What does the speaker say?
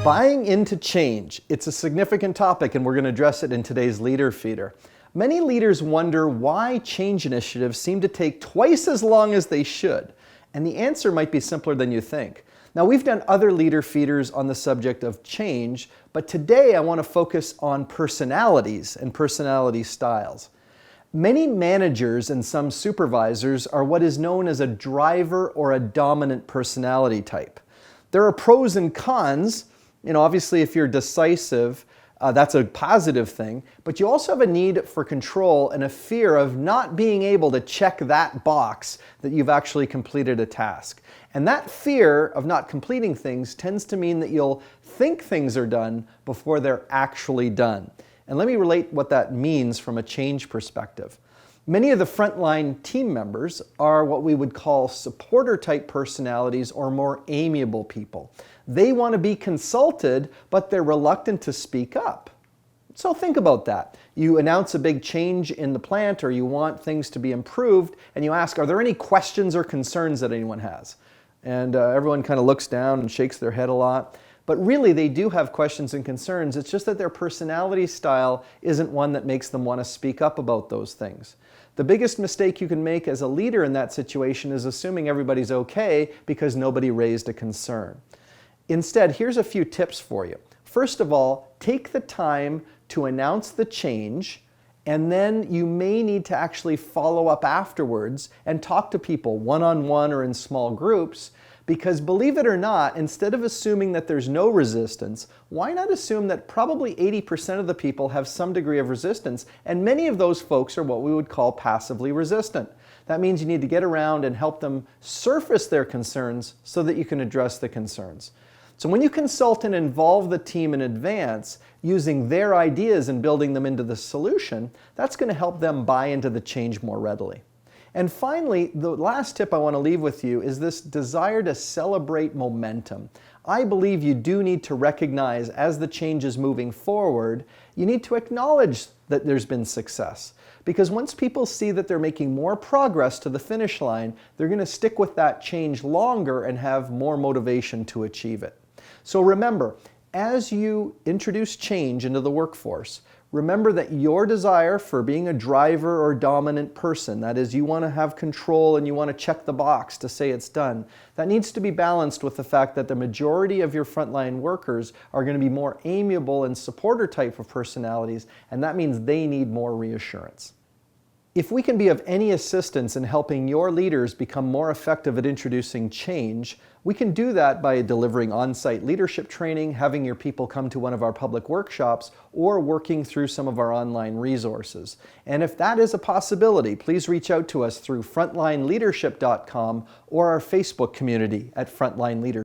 Buying into change. It's a significant topic and we're going to address it in today's Leader Feeder. Many leaders wonder why change initiatives seem to take twice as long as they should. And the answer might be simpler than you think. Now, we've done other Leader Feeders on the subject of change, but today I want to focus on personalities and personality styles. Many managers and some supervisors are what is known as a driver or a dominant personality type. There are pros and cons. Obviously if you're decisive, that's a positive thing, but you also have a need for control and a fear of not being able to check that box that you've actually completed a task. And that fear of not completing things tends to mean that you'll think things are done before they're actually done. And let me relate what that means from a change perspective. Many of the frontline team members are what we would call supporter type personalities or more amiable people. They want to be consulted, but they're reluctant to speak up. So think about that. You announce a big change in the plant or you want things to be improved and you ask, are there any questions or concerns that anyone has? And everyone kind of looks down and shakes their head a lot. But really they do have questions and concerns. It's just that their personality style isn't one that makes them want to speak up about those things. The biggest mistake you can make as a leader in that situation is assuming everybody's okay because nobody raised a concern. Instead, here's a few tips for you. First of all, take the time to announce the change, and then you may need to actually follow up afterwards and talk to people one-on-one or in small groups, because believe it or not, instead of assuming that there's no resistance, why not assume that probably 80% of the people have some degree of resistance, and many of those folks are what we would call passively resistant. That means you need to get around and help them surface their concerns so that you can address the concerns. So when you consult and involve the team in advance, using their ideas and building them into the solution, that's going to help them buy into the change more readily. And finally, the last tip I want to leave with you is this desire to celebrate momentum. I believe you do need to recognize as the change is moving forward, you need to acknowledge that there's been success. Because once people see that they're making more progress to the finish line, they're going to stick with that change longer and have more motivation to achieve it. So remember, as you introduce change into the workforce, remember that your desire for being a driver or dominant person, that is, you want to have control and you want to check the box to say it's done, that needs to be balanced with the fact that the majority of your frontline workers are going to be more amiable and supporter type of personalities, and that means they need more reassurance. If we can be of any assistance in helping your leaders become more effective at introducing change, we can do that by delivering on-site leadership training, having your people come to one of our public workshops, or working through some of our online resources. And if that is a possibility, please reach out to us through frontlineleadership.com or our Facebook community at Frontline Leadership.